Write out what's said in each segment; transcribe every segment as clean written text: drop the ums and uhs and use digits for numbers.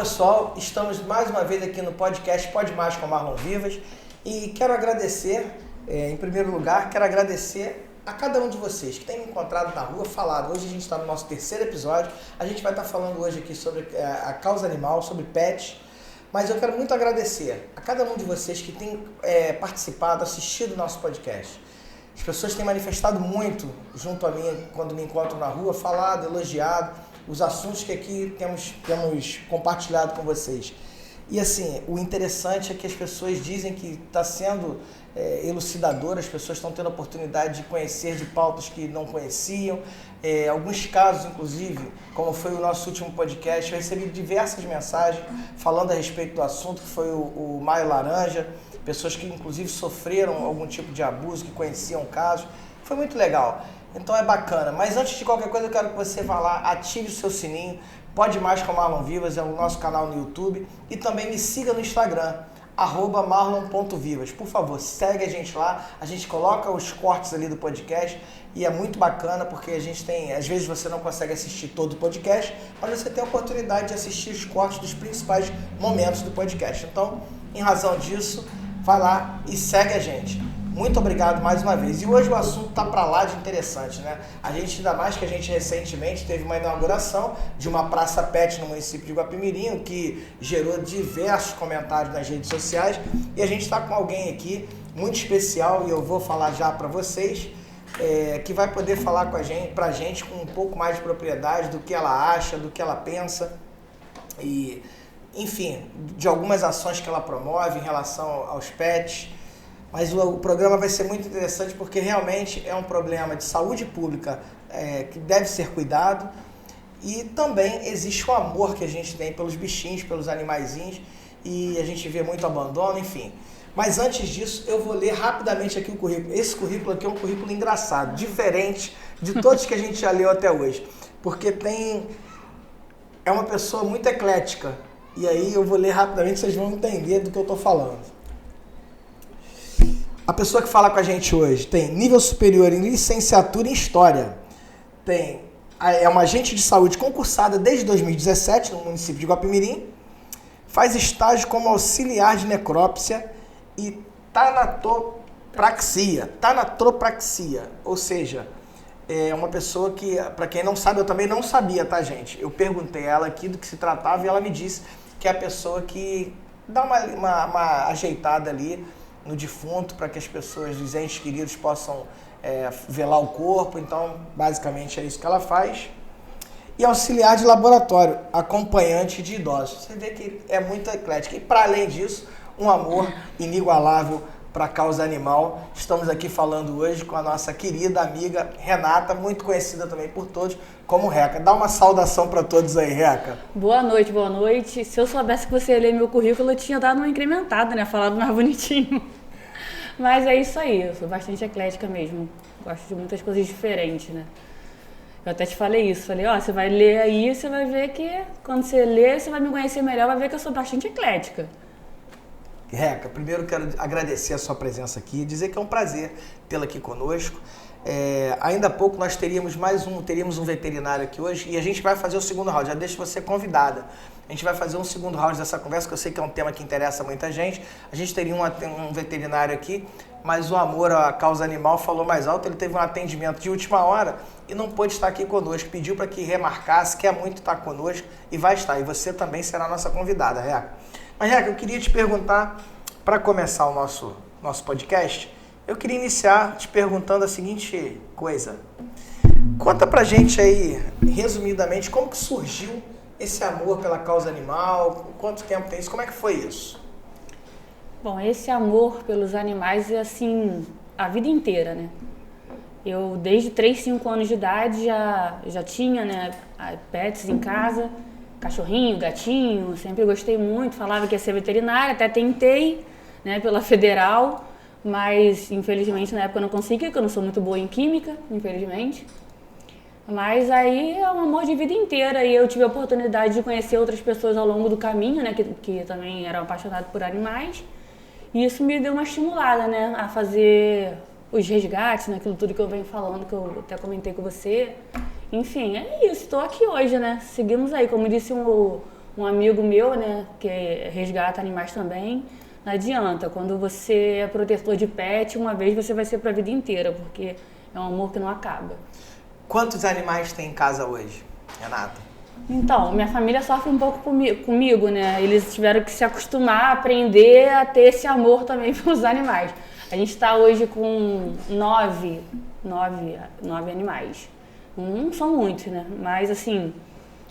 pessoal, estamos mais uma vez aqui no podcast Pode Mais com Marlon Vivas e quero agradecer, em primeiro lugar, a cada um de vocês que tem me encontrado na rua, falado. Hoje a gente está no nosso terceiro episódio, a gente vai estar falando hoje aqui sobre a causa animal, sobre pets, mas eu quero muito agradecer a cada um de vocês que tem participado, assistido o nosso podcast. As pessoas têm manifestado muito junto a mim quando me encontram na rua, falado, elogiado os assuntos que aqui temos compartilhado com vocês. E assim, o interessante é que as pessoas dizem que está sendo elucidador, as pessoas estão tendo a oportunidade de conhecer de pautas que não conheciam. Alguns casos, inclusive, como foi o nosso último podcast, eu recebi diversas mensagens falando a respeito do assunto, que foi o Maio Laranja, pessoas que inclusive sofreram algum tipo de abuso, que conheciam o caso. Foi muito legal. Então é bacana. Mas antes de qualquer coisa, eu quero que você vá lá, ative o seu sininho. Pode Mais com Marlon Vivas, é o nosso canal no YouTube. E também me siga no Instagram, @marlon.vivas. Por favor, segue a gente lá. A gente coloca os cortes ali do podcast e é muito bacana porque a gente tem... Às vezes você não consegue assistir todo o podcast, mas você tem a oportunidade de assistir os cortes dos principais momentos do podcast. Então, em razão disso, vai lá e segue a gente. Muito obrigado mais uma vez. E hoje o assunto tá para lá de interessante, né? Ainda mais que a gente recentemente teve uma inauguração de uma praça pet no município de Guapimirim, que gerou diversos comentários nas redes sociais. E a gente está com alguém aqui muito especial e eu vou falar já para vocês, que vai poder falar pra gente com um pouco mais de propriedade do que ela acha, do que ela pensa e, enfim, de algumas ações que ela promove em relação aos pets. Mas o programa vai ser muito interessante porque realmente é um problema de saúde pública que deve ser cuidado e também existe o amor que a gente tem pelos bichinhos, pelos animaizinhos e a gente vê muito abandono, enfim. Mas antes disso, eu vou ler rapidamente aqui o currículo. Esse currículo aqui é um currículo engraçado, diferente de todos que a gente já leu até hoje, porque é uma pessoa muito eclética e aí eu vou ler rapidamente, vocês vão entender do que eu estou falando. A pessoa que fala com a gente hoje tem nível superior em licenciatura em História. É uma agente de saúde concursada desde 2017 no município de Guapimirim. Faz estágio como auxiliar de necrópsia e tanatopraxia. Ou seja, é uma pessoa que, para quem não sabe, eu também não sabia, tá, gente? Eu perguntei a ela aqui do que se tratava e ela me disse que é a pessoa que dá uma ajeitada ali no defunto, para que as pessoas, os entes queridos, possam velar o corpo. Então, basicamente, é isso que ela faz. E auxiliar de laboratório, acompanhante de idosos. Você vê que é muito eclético. E, para além disso, um amor inigualável para a causa animal. Estamos aqui falando hoje com a nossa querida amiga Renata, muito conhecida também por todos como Reca. Dá uma saudação para todos aí, Reca. Boa noite, boa noite. Se eu soubesse que você ia ler meu currículo, eu tinha dado uma incrementada, né? Falado mais bonitinho. Mas é isso aí, eu sou bastante eclética mesmo. Gosto de muitas coisas diferentes, né? Eu até te falei isso, falei, você vai ler aí, você vai ver que quando você ler, você vai me conhecer melhor, vai ver que eu sou bastante eclética. Reca, primeiro quero agradecer a sua presença aqui e dizer que é um prazer tê-la aqui conosco. Ainda há pouco nós teríamos um veterinário aqui hoje e a gente vai fazer o segundo round, já deixo você convidada. A gente vai fazer um segundo round dessa conversa, que eu sei que é um tema que interessa muita gente. A gente teria um veterinário aqui, mas o amor à causa animal falou mais alto. Ele teve um atendimento de última hora e não pôde estar aqui conosco. Pediu para que remarcasse, quer muito estar conosco e vai estar. E você também será a nossa convidada, Reca. Mas, Reca, eu queria te perguntar, para começar o nosso podcast, eu queria iniciar te perguntando a seguinte coisa. Conta pra gente aí, resumidamente, como que surgiu esse amor pela causa animal, quanto tempo tem isso, como é que foi isso? Bom, esse amor pelos animais é assim, a vida inteira, né? Eu, desde 3, 5 anos de idade, já tinha, né, pets em casa, cachorrinho, gatinho, sempre gostei muito, falava que ia ser veterinária, até tentei, né, pela federal, mas infelizmente na época eu não consegui, porque eu não sou muito boa em química, infelizmente. Mas aí é um amor de vida inteira e eu tive a oportunidade de conhecer outras pessoas ao longo do caminho, né, que também eram apaixonadas por animais. E isso me deu uma estimulada, né, a fazer os resgates, né, aquilo tudo que eu venho falando, que eu até comentei com você. Enfim, é isso, estou aqui hoje, né, seguimos aí, como disse um amigo meu, né, que resgata animais também, não adianta. Quando você é protetor de pet, uma vez você vai ser para a vida inteira, porque é um amor que não acaba. Quantos animais tem em casa hoje, Renata? Então, minha família sofre um pouco comigo, né? Eles tiveram que se acostumar, aprender a ter esse amor também pelos animais. A gente está hoje com nove animais. Não são muitos, né? Mas assim,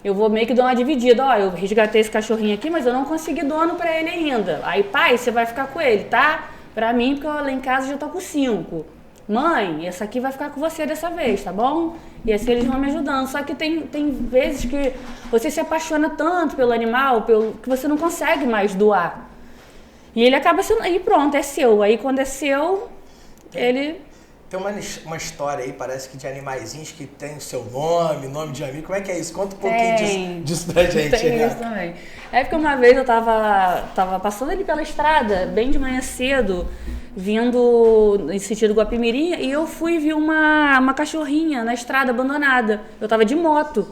eu vou meio que dar uma dividida. Ó, eu resgatei esse cachorrinho aqui, mas eu não consegui dono pra ele ainda. Aí, pai, você vai ficar com ele, tá? Pra mim, porque eu lá em casa já tô com 5. Mãe, essa aqui vai ficar com você dessa vez, tá bom? E assim eles vão me ajudando. Só que tem vezes que você se apaixona tanto pelo animal, que você não consegue mais doar. E ele acaba sendo... Aí pronto, é seu. Aí quando é seu, ele... Tem uma história aí, parece que de animaizinhos que tem o seu nome de amigo. Como é que é isso? Conta um pouquinho disso pra gente. Tem isso também. É porque uma vez eu tava passando ali pela estrada, bem de manhã cedo, vindo em sentido Guapimirim, e eu fui ver uma cachorrinha na estrada abandonada. Eu tava de moto.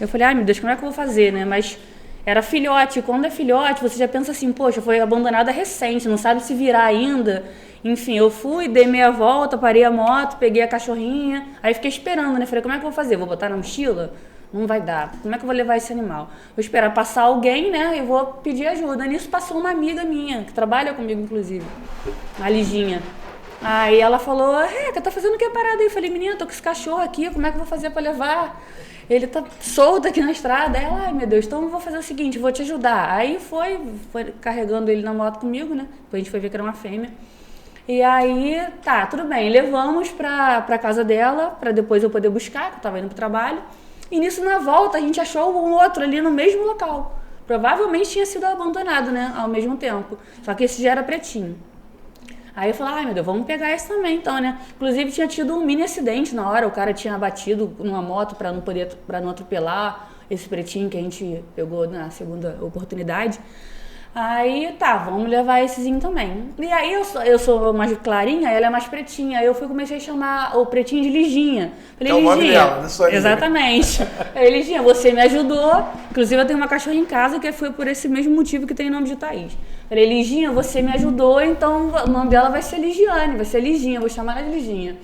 Eu falei, ai meu Deus, como é que eu vou fazer, né? Mas era filhote. Quando é filhote, você já pensa assim, poxa, foi abandonada recente, não sabe se virar ainda. Enfim, eu fui, dei meia volta, parei a moto, peguei a cachorrinha, aí fiquei esperando, né? Falei, como é que eu vou fazer? Vou botar na mochila? Não vai dar. Como é que eu vou levar esse animal? Vou esperar passar alguém, né? E vou pedir ajuda. Nisso passou uma amiga minha, que trabalha comigo, inclusive, a Liginha. Aí ela falou, Reca, tá fazendo o que parada aí? Eu falei, menina, tô com esse cachorro aqui, como é que eu vou fazer pra levar? Ele tá solto aqui na estrada. Aí ela, ai meu Deus, então eu vou fazer o seguinte, vou te ajudar. Aí foi carregando ele na moto comigo, né? Depois a gente foi ver que era uma fêmea. E aí, tá, tudo bem, levamos pra casa dela, pra depois eu poder buscar, que eu tava indo pro trabalho. E nisso, na volta, a gente achou um outro ali no mesmo local. Provavelmente tinha sido abandonado, né, ao mesmo tempo. Só que esse já era pretinho. Aí eu falei, ai meu Deus, vamos pegar esse também então, né. Inclusive tinha tido um mini acidente na hora, o cara tinha batido numa moto pra não atropelar esse pretinho que a gente pegou na segunda oportunidade. Aí, tá, vamos levar essezinho também. E aí, eu sou mais clarinha, ela é mais pretinha. Aí eu comecei a chamar o pretinho de Liginha. Falei, é o nome dela, da sua exatamente. Aí, Liginha, você me ajudou. Inclusive, eu tenho uma cachorra em casa que foi por esse mesmo motivo que tem o nome de Thaís. Falei, Liginha, você me ajudou, então o nome dela vai ser Ligiane, vai ser Liginha, vou chamar ela de Liginha.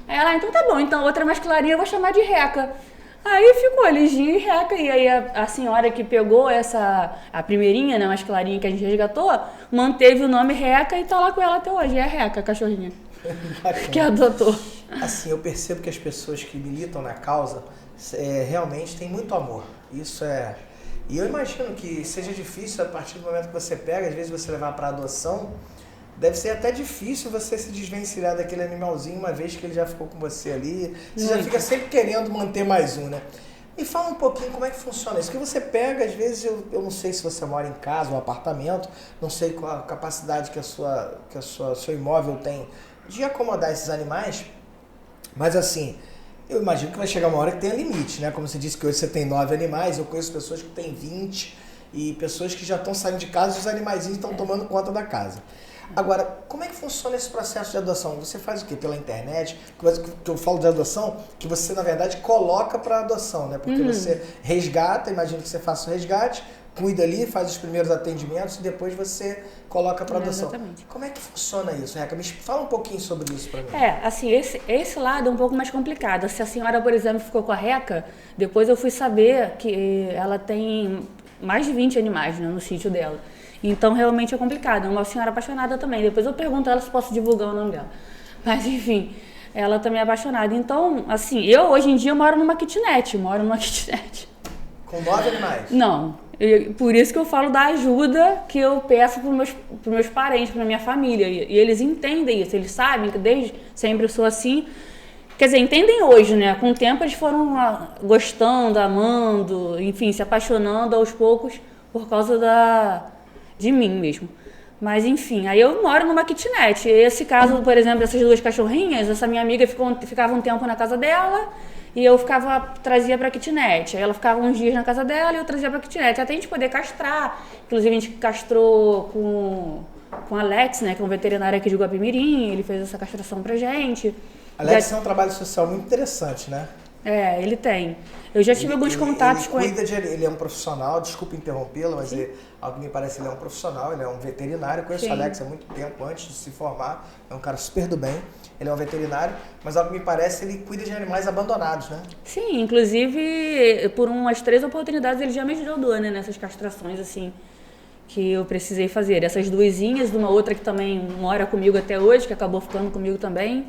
Aí ela, então tá bom, então outra mais clarinha eu vou chamar de Reca. Aí ficou Liginha e Reca, e aí a senhora que pegou a primeirinha, né, mais clarinha que a gente resgatou, manteve o nome Reca e tá lá com ela até hoje, é a Reca, a cachorrinha, que adotou. Assim, eu percebo que as pessoas que militam na causa realmente têm muito amor, isso é... E eu imagino que seja difícil a partir do momento que você pega, às vezes você levar para adoção, deve ser até difícil você se desvencilhar daquele animalzinho uma vez que ele já ficou com você ali. Você já fica sempre querendo manter mais um, né? Me fala um pouquinho como é que funciona isso. Que você pega, às vezes, eu não sei se você mora em casa ou apartamento, não sei qual a capacidade que seu imóvel tem de acomodar esses animais, mas assim, eu imagino que vai chegar uma hora que tenha limite, né? Como você disse que hoje você tem 9 animais, eu conheço pessoas que têm 20 e pessoas que já estão saindo de casa e os animaizinhos estão tomando conta da casa. Agora, como é que funciona esse processo de adoção? Você faz o quê? Pela internet? Que eu falo de adoção, que você, na verdade, coloca para adoção, né? Porque você resgata, imagino que você faça o resgate, cuida ali, faz os primeiros atendimentos e depois você coloca para adoção. Exatamente. Como é que funciona isso, Reca? Me fala um pouquinho sobre isso para mim. Assim, esse lado é um pouco mais complicado. Se a senhora, por exemplo, ficou com a Reca, depois eu fui saber que ela tem mais de 20 animais, né, no sítio dela. Então, realmente é complicado. É uma senhora apaixonada também. Depois eu pergunto a ela se posso divulgar o nome dela. Mas, enfim, ela também é apaixonada. Então, assim, eu hoje em dia moro numa kitnet. Com 9 animais? Não. Por isso que eu falo da ajuda que eu peço para os meus parentes, para minha família. E eles entendem isso. Eles sabem que desde sempre eu sou assim. Quer dizer, entendem hoje, né? Com o tempo eles foram gostando, amando, enfim, se apaixonando aos poucos por causa de mim mesmo. Mas enfim, aí eu moro numa kitnet. Esse caso, por exemplo, dessas 2 cachorrinhas, essa minha amiga ficava um tempo na casa dela e eu trazia pra kitnet. Aí ela ficava uns dias na casa dela e eu trazia pra kitnet. Até a gente poder castrar. Inclusive a gente castrou com o Alex, né, que é um veterinário aqui de Guapimirim. Ele fez essa castração pra gente. Alex é um trabalho social muito interessante, né? Ele tem. Eu já tive alguns contatos com ele. Ele é um profissional, desculpa interrompê-lo, mas ao que me parece ele é um profissional, ele é um veterinário. Eu conheço o Alex há muito tempo, antes de se formar, é um cara super do bem. Ele é um veterinário, mas ao que me parece ele cuida de animais abandonados, né? Sim, inclusive por umas 3 oportunidades ele já me ajudou, né, nessas castrações assim que eu precisei fazer. Essas duesinhas, de uma outra que também mora comigo até hoje, que acabou ficando comigo também.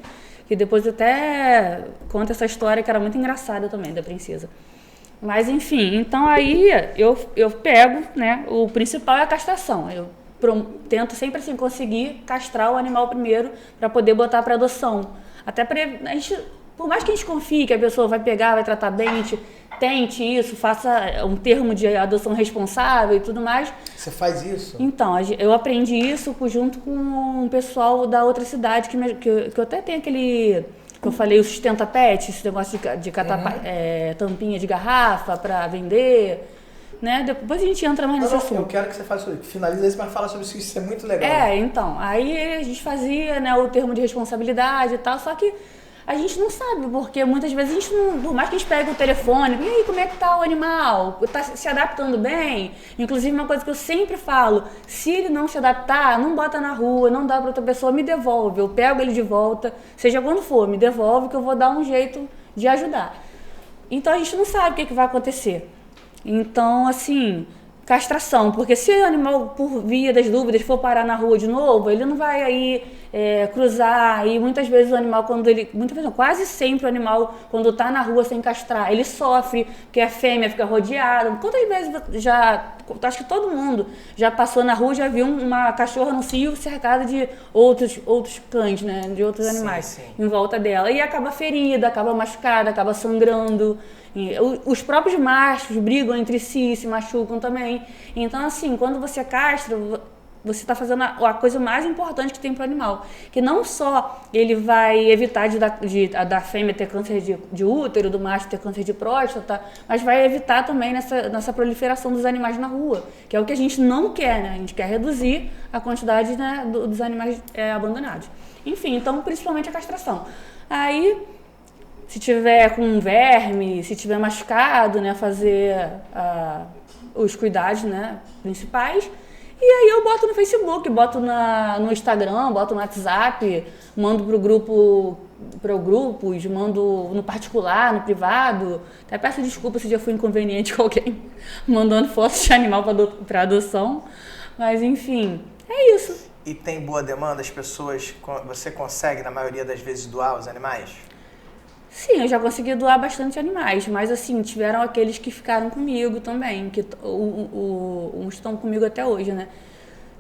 Que depois eu até conto essa história que era muito engraçada também, da princesa. Mas enfim, então aí eu pego, né, o principal é a castração. Eu tento sempre assim conseguir castrar o animal primeiro para poder botar para adoção. Até para a gente, por mais que a gente confie que a pessoa vai pegar, vai tratar bem, a gente tente isso, faça um termo de adoção responsável e tudo mais. Você faz isso? Então, eu aprendi isso junto com o pessoal da outra cidade, que eu até tenho aquele, que eu falei, o Sustenta Pet, esse negócio de catar tampinha de garrafa para vender, né? Depois a gente entra mais nesse assunto. Eu quero que você faça isso, finaliza isso, mas fala sobre isso, isso é muito legal. Então, aí a gente fazia, né, o termo de responsabilidade e tal, só que a gente não sabe, porque muitas vezes a gente não, por mais que a gente pegue o telefone, e aí, como é que tá o animal? Tá se adaptando bem? Inclusive, uma coisa que eu sempre falo, se ele não se adaptar, não bota na rua, não dá para outra pessoa, me devolve, eu pego ele de volta, seja quando for, me devolve que eu vou dar um jeito de ajudar. Então, a gente não sabe o que vai acontecer. Então, assim, castração, porque se o animal, por via das dúvidas, for parar na rua de novo, ele não vai aí cruzar, e muitas vezes o animal, quase sempre o animal, quando tá na rua sem castrar, ele sofre, porque a fêmea fica rodeada. Quantas vezes acho que todo mundo já passou na rua, já viu uma cachorra no cio cercada de outros cães, né, de outros animais em volta dela, e acaba ferida, acaba machucada, acaba sangrando. Os próprios machos brigam entre si, se machucam também. Então, assim, quando você castra, você está fazendo a coisa mais importante que tem para o animal. Que não só ele vai evitar da fêmea ter câncer de útero, do macho ter câncer de próstata, mas vai evitar também nessa proliferação dos animais na rua, que é o que a gente não quer, né? A gente quer reduzir a quantidade, né, dos animais abandonados. Enfim, então, principalmente a castração. Aí, se tiver com verme, se tiver machucado, né, fazer os cuidados, né, principais. E aí eu boto no Facebook, boto no Instagram, boto no WhatsApp, mando para grupos, mando no particular, no privado. Até peço desculpa se já fui inconveniente com alguém mandando fotos de animal para adoção. Mas enfim, é isso. E tem boa demanda? As pessoas, você consegue na maioria das vezes doar os animais? Sim, eu já consegui doar bastante animais, mas assim, tiveram aqueles que ficaram comigo também, que uns estão comigo até hoje, né?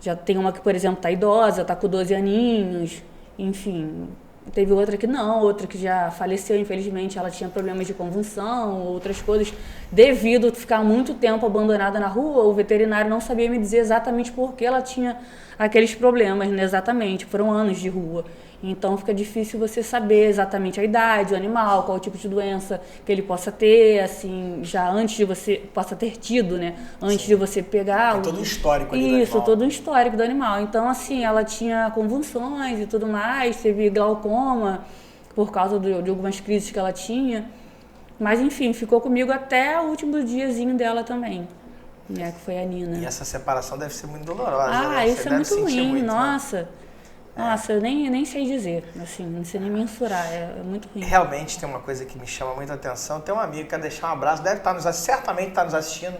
Já tem uma que, por exemplo, tá idosa, tá com 12 aninhos, enfim. Teve outra que já faleceu, infelizmente, ela tinha problemas de convulsão, outras coisas. Devido a ficar muito tempo abandonada na rua, o veterinário não sabia me dizer exatamente por que ela tinha aqueles problemas, né? Exatamente, foram anos de rua. Então fica difícil você saber exatamente a idade do animal, qual o tipo de doença que ele possa ter, assim, já antes de você possa ter tido, né? Antes de você pegar. Tem todo um histórico ali do animal. Isso, todo um histórico do animal. Então, assim, ela tinha convulsões e tudo mais, teve glaucoma por causa de algumas crises que ela tinha. Mas, enfim, ficou comigo até o último diazinho dela também, né? Que foi a Nina. E essa separação deve ser muito dolorosa, né? Isso é muito ruim, muito, nossa. Né? Nossa, eu nem sei dizer, assim, não sei nem mensurar, é muito ruim. Realmente tem uma coisa que me chama muita atenção. Tem um amigo que quer deixar um abraço, certamente está nos assistindo,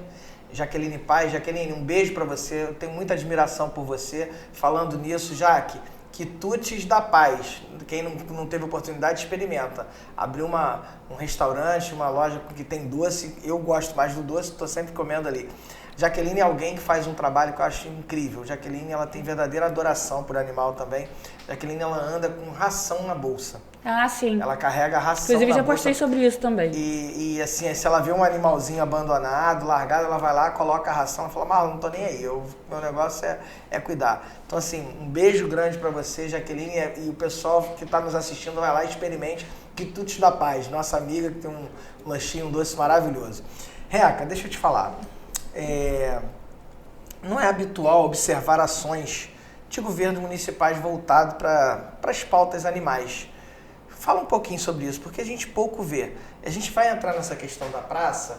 Jaqueline Paz. Jaqueline, um beijo para você, eu tenho muita admiração por você. Falando nisso, Jaque, quitutes da paz, quem não teve oportunidade, experimenta. Abriu um restaurante, uma loja que tem doce, eu gosto mais do doce, estou sempre comendo ali. Jaqueline é alguém que faz um trabalho que eu acho incrível. Jaqueline, ela tem verdadeira adoração por animal também. Jaqueline, ela anda com ração na bolsa. Ah, sim. Ela carrega a ração Inclusive, na já bolsa. postei sobre isso também. E assim, se ela vê um animalzinho abandonado, largado, ela vai lá, coloca a ração e fala, mas não tô nem aí, meu negócio é cuidar. Então assim, um beijo grande pra você, Jaqueline, e o pessoal que tá nos assistindo vai lá e experimente Quitutes da Paz, nossa amiga que tem um lanchinho, um doce maravilhoso. Reca, deixa eu te falar. Não é habitual observar ações de governos municipais voltadas para as pautas animais. Fala um pouquinho sobre isso, porque a gente pouco vê. A gente vai entrar nessa questão da praça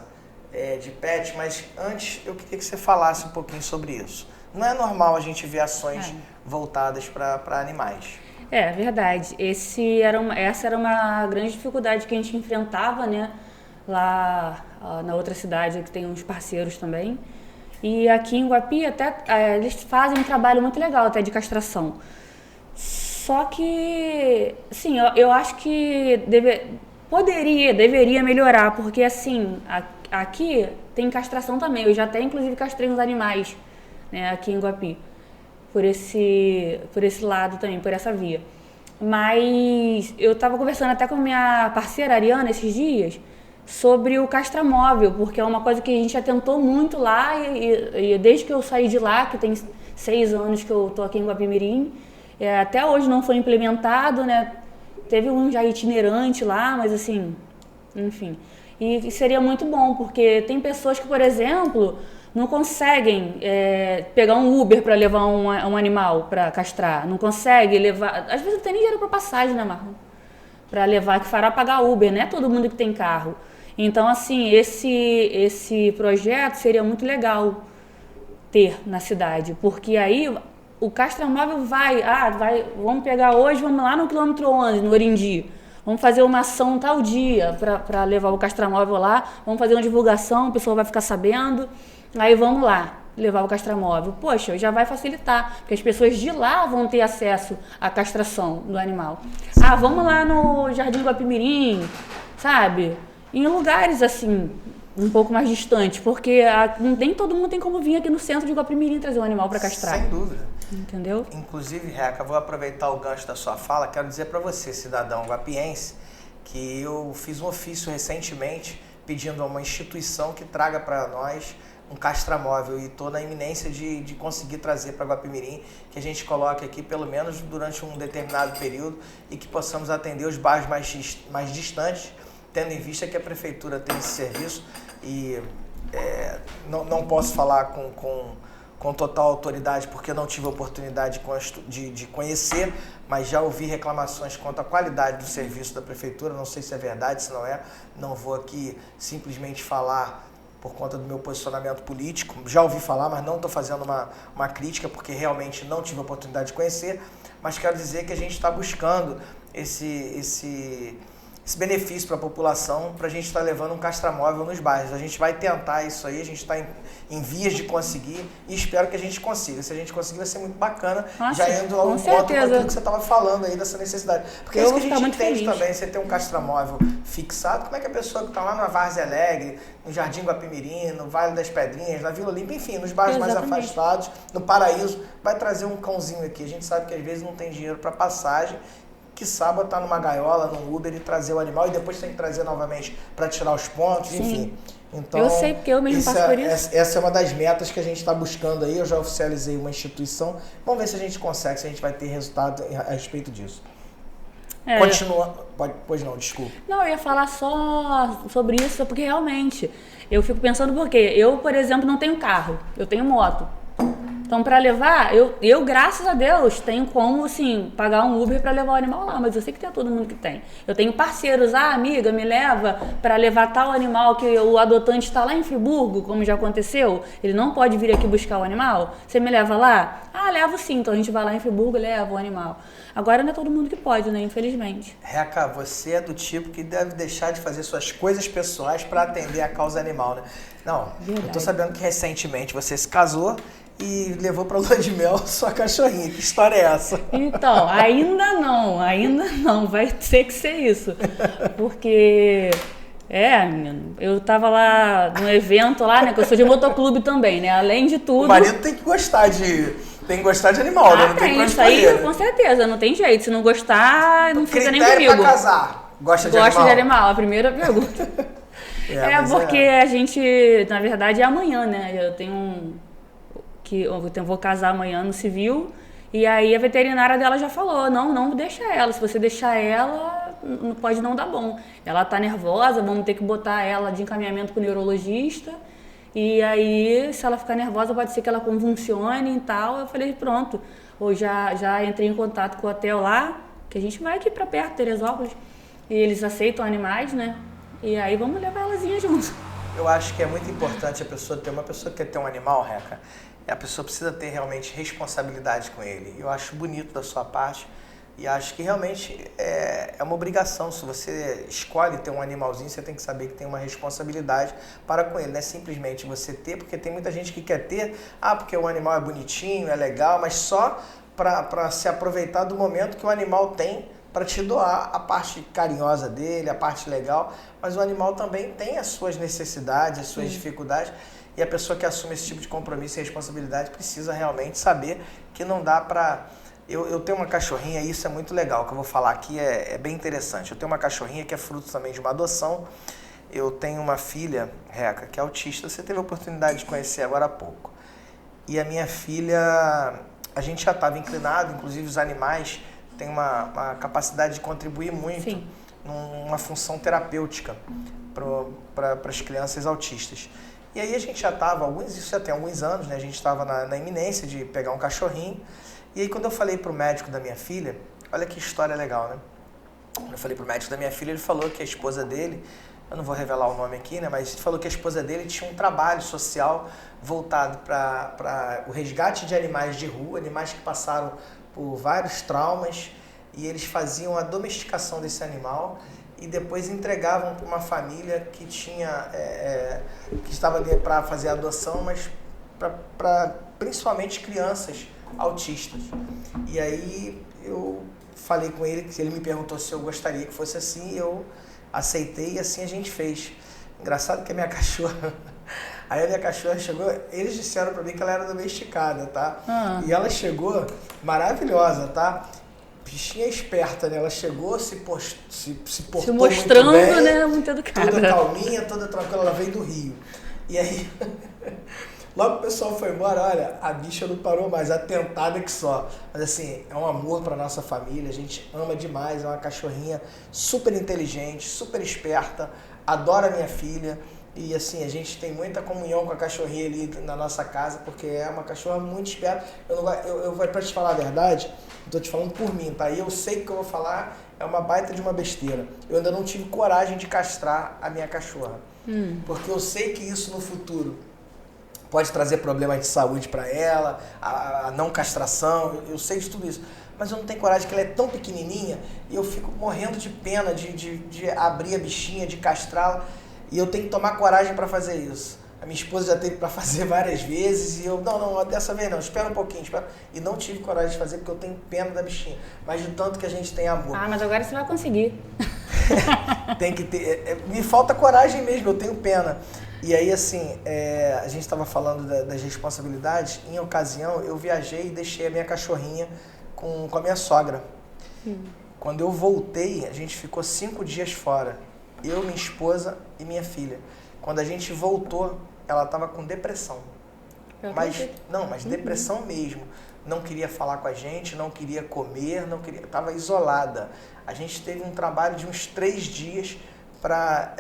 de pet, mas antes eu queria que você falasse um pouquinho sobre isso. Não é normal a gente ver ações voltadas para animais. É verdade. Essa era uma grande dificuldade que a gente enfrentava, né? Lá na outra cidade, que tem uns parceiros também. E aqui em Guapi, até eles fazem um trabalho muito legal até de castração. Só que, sim, eu acho que deveria melhorar, porque assim, aqui tem castração também. Eu já até inclusive castrei uns animais, né, aqui em Guapi. Por esse lado também, por essa via. Mas eu estava conversando até com a minha parceira Ariana esses dias sobre o castramóvel, porque é uma coisa que a gente já tentou muito lá e desde que eu saí de lá, que tem 6 anos que eu estou aqui em Guapimirim, até hoje não foi implementado, né? Teve um já itinerante lá, mas assim, enfim. E seria muito bom, porque tem pessoas que, por exemplo, não conseguem pegar um Uber para levar um animal para castrar, não consegue levar, às vezes não tem nem dinheiro para passagem, né, Marlon? Para levar, que fará pagar Uber, não é todo mundo que tem carro. Então, assim, esse projeto seria muito legal ter na cidade, porque aí o castramóvel vamos pegar hoje, vamos lá no quilômetro 11, no Orindi. Vamos fazer uma ação tal dia para levar o castramóvel lá, vamos fazer uma divulgação, o pessoal vai ficar sabendo, aí vamos lá levar o castramóvel. Poxa, já vai facilitar, porque as pessoas de lá vão ter acesso à castração do animal. Vamos lá no Jardim Guapimirim, sabe? Em lugares assim, um pouco mais distantes, porque nem todo mundo tem como vir aqui no centro de Guapimirim trazer um animal para castrar. Sem dúvida. Entendeu? Inclusive, Reca, vou aproveitar o gancho da sua fala, quero dizer para você, cidadão guapiense, que eu fiz um ofício recentemente pedindo a uma instituição que traga para nós um castramóvel e estou na iminência de conseguir trazer para Guapimirim, que a gente coloque aqui pelo menos durante um determinado período e que possamos atender os bairros mais distantes, tendo em vista que a prefeitura tem esse serviço e não posso falar com total autoridade porque não tive a oportunidade de conhecer, mas já ouvi reclamações quanto à qualidade do serviço da prefeitura, não sei se é verdade, se não é, não vou aqui simplesmente falar por conta do meu posicionamento político, já ouvi falar, mas não estou fazendo uma crítica porque realmente não tive a oportunidade de conhecer, mas quero dizer que a gente está buscando esse benefício para a população, para a gente estar levando um castramóvel nos bairros. A gente vai tentar isso aí, a gente está em vias de conseguir e espero que a gente consiga. Se a gente conseguir, vai ser muito bacana. Nossa, já indo ao encontro com aquilo que você estava falando aí, dessa necessidade. Porque é isso que a gente entende também, você ter um castramóvel fixado, como é que a pessoa que está lá na Várzea Alegre, no Jardim Guapimirim, no Vale das Pedrinhas, na Vila Olímpia, enfim, nos bairros mais afastados, no Paraíso, vai trazer um cãozinho aqui. A gente sabe que às vezes não tem dinheiro para passagem, que sábado tá numa gaiola, num Uber e trazer o animal e depois tem que trazer novamente para tirar os pontos, Sim. enfim. Então, eu sei porque eu mesmo passo por isso. Essa é uma das metas que a gente está buscando aí, eu já oficializei uma instituição, vamos ver se a gente consegue, se a gente vai ter resultado a respeito disso. Continua, pois não, desculpa. Não, eu ia falar só sobre isso, porque realmente, eu fico pensando porque eu, por exemplo, não tenho carro, eu tenho moto. Então, para levar, eu, graças a Deus, tenho como, assim, pagar um Uber para levar o animal lá, mas eu sei que tem todo mundo que tem. Eu tenho parceiros, amiga, me leva para levar tal animal que o adotante está lá em Friburgo, como já aconteceu, ele não pode vir aqui buscar o animal, você me leva lá? Levo sim, então a gente vai lá em Friburgo e leva o animal. Agora não é todo mundo que pode, né, infelizmente. Reca, você é do tipo que deve deixar de fazer suas coisas pessoais para atender a causa animal, né? Não, verdade. Eu tô sabendo que recentemente você se casou e levou pra lua de mel sua cachorrinha. Que história é essa? Então, ainda não. Vai ter que ser isso. Porque, menino, eu tava lá no evento lá, né? Que eu sou de motoclube também, né? Além de tudo... O marido tem que gostar de animal, né? Não tem pra isso aí, com certeza, não tem jeito. Se não gostar, não fica nem comigo. Critério pra casar. Gosta de animal? Gosta de animal, a primeira pergunta. Porque a gente, na verdade, é amanhã, né? Eu vou casar amanhã no civil, e aí a veterinária dela já falou, não deixa ela, se você deixar ela, pode não dar bom. Ela tá nervosa, vamos ter que botar ela de encaminhamento pro neurologista, e aí se ela ficar nervosa pode ser que ela convulsione e tal. Eu falei, pronto, eu já entrei em contato com o hotel lá, que a gente vai aqui pra perto, Teresópolis, e eles aceitam animais, né? E aí vamos levar elas junto. Eu acho que é muito importante a pessoa ter, uma pessoa que quer ter um animal, Reca, a pessoa precisa ter realmente responsabilidade com ele. Eu acho bonito da sua parte e acho que realmente é uma obrigação. Se você escolhe ter um animalzinho, você tem que saber que tem uma responsabilidade para com ele. Não é simplesmente você ter, porque tem muita gente que quer ter, porque o animal é bonitinho, é legal, mas só para se aproveitar do momento que o animal tem para te doar a parte carinhosa dele, a parte legal, mas o animal também tem as suas necessidades, as suas dificuldades, e a pessoa que assume esse tipo de compromisso e responsabilidade precisa realmente saber que não dá para... Eu tenho uma cachorrinha, e isso é muito legal, o que eu vou falar aqui é bem interessante. Eu tenho uma cachorrinha que é fruto também de uma adoção. Eu tenho uma filha, Reca, que é autista, você teve a oportunidade de conhecer agora há pouco. E a minha filha, a gente já estava inclinado, inclusive os animais têm uma capacidade de contribuir muito numa função terapêutica para as crianças autistas. E aí a gente já estava, isso já tem alguns anos, né? A gente estava na iminência de pegar um cachorrinho. E aí quando eu falei para o médico da minha filha, olha que história legal, né? Quando eu falei para o médico da minha filha, ele falou que a esposa dele, eu não vou revelar o nome aqui, né? Mas ele falou que a esposa dele tinha um trabalho social voltado para o resgate de animais de rua, animais que passaram por vários traumas, e eles faziam a domesticação desse animal e depois entregavam para uma família que tinha que estava ali para fazer a adoção, mas para principalmente crianças autistas. E aí eu falei com ele, que ele me perguntou se eu gostaria que fosse assim, e eu aceitei, e assim a gente fez. Engraçado que a minha cachorra... Aí a minha cachorra chegou, eles disseram pra mim que ela era domesticada, tá? E ela chegou maravilhosa, tá? Bichinha esperta, né? Ela chegou, se portou mostrando, muito bem, né? Muito educada. Toda calminha, toda tranquila, ela veio do Rio. E aí, logo o pessoal foi embora, olha, a bicha não parou mais, atentada que só. Mas assim, é um amor pra nossa família, a gente ama demais, é uma cachorrinha super inteligente, super esperta, adora minha filha. E assim, a gente tem muita comunhão com a cachorrinha ali na nossa casa, porque é uma cachorra muito esperta. Eu vou pra te falar a verdade, eu tô te falando por mim, tá? E eu sei que o que eu vou falar é uma baita de uma besteira. Eu ainda não tive coragem de castrar a minha cachorra. Porque eu sei que isso no futuro pode trazer problemas de saúde para ela, a não castração, eu sei de tudo isso. Mas eu não tenho coragem, que ela é tão pequenininha, e eu fico morrendo de pena de abrir a bichinha, de castrá-la. E eu tenho que tomar coragem para fazer isso. A minha esposa já teve para fazer várias vezes e eu, não, dessa vez não, espera um pouquinho, espera. E não tive coragem de fazer porque eu tenho pena da bichinha. Mas de tanto que a gente tem amor. Mas agora você vai conseguir. Tem que ter. Me falta coragem mesmo, eu tenho pena. E aí, assim, a gente estava falando das responsabilidades. Em ocasião, eu viajei e deixei a minha cachorrinha com a minha sogra. Quando eu voltei, a gente ficou 5 dias fora. Eu, minha esposa e minha filha. Quando a gente voltou, ela estava com depressão. Mas depressão mesmo. Não queria falar com a gente, não queria comer, estava isolada. A gente teve um trabalho de uns 3 dias para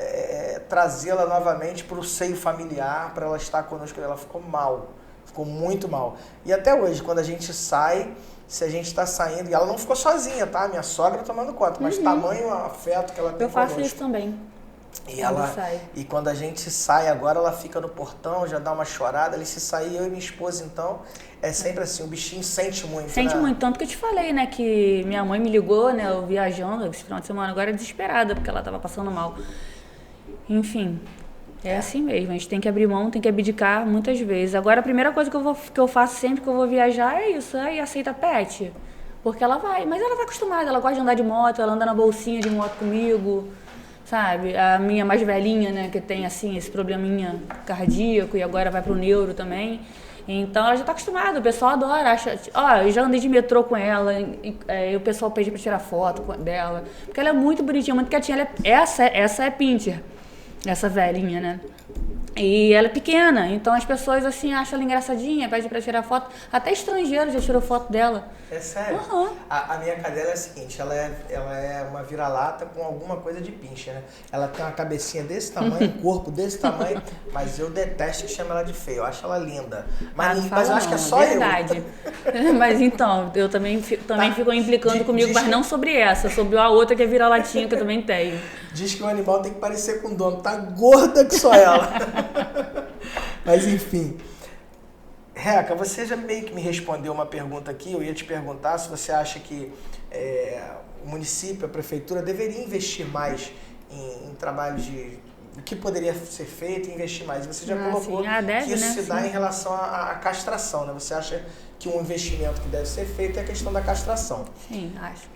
trazê-la novamente para o seio familiar, para ela estar conosco. Ela ficou mal, ficou muito mal. E até hoje, quando a gente sai, se a gente está saindo, e ela não ficou sozinha, tá? Minha sogra tomando conta, mas tamanho afeto que ela tem. Eu faço conosco. isso também. E quando a gente sai agora, ela fica no portão, já dá uma chorada. Ali, se sair eu e minha esposa, então, é sempre assim, o bichinho sente muito. Sente muito, tanto que eu te falei, né, que minha mãe me ligou, né, eu viajando esse final de semana, agora desesperada, porque ela tava passando mal. Enfim, é assim mesmo, a gente tem que abrir mão, tem que abdicar muitas vezes. Agora, a primeira coisa que eu faço sempre que eu vou viajar é isso, aí aceita pet. Porque ela vai, mas ela tá acostumada, ela gosta de andar de moto, ela anda na bolsinha de moto comigo, sabe? A minha mais velhinha, né, que tem, assim, esse probleminha cardíaco e agora vai pro neuro também. Então, ela já tá acostumada, o pessoal adora, acha... eu já andei de metrô com ela, e o pessoal pede pra tirar foto dela, porque ela é muito bonitinha, muito quietinha, essa é Pinter, essa velhinha, né? E ela é pequena, então as pessoas assim acham ela engraçadinha, pedem pra tirar foto. Até estrangeiro já tirou foto dela. É sério? Uhum. A minha cadela é a seguinte, ela é uma vira-lata com alguma coisa de pincher, né? Ela tem uma cabecinha desse tamanho, um corpo desse tamanho, mas eu detesto que chame ela de feia. Eu acho ela linda. Mas eu acho que é só verdade. Mas então, eu também fico implicando comigo, mas não sobre essa, sobre a outra que é vira-latinha que eu também tenho. Diz que o animal tem que parecer com o dono, tá gorda que só ela. Mas enfim. Reca, você já meio que me respondeu uma pergunta aqui. Eu ia te perguntar se você acha que o município, a prefeitura deveria investir mais em trabalhos o que poderia ser feito e investir mais. Você já colocou que isso se dá em relação à castração, né? Você acha que um investimento que deve ser feito é a questão da castração? Sim, acho.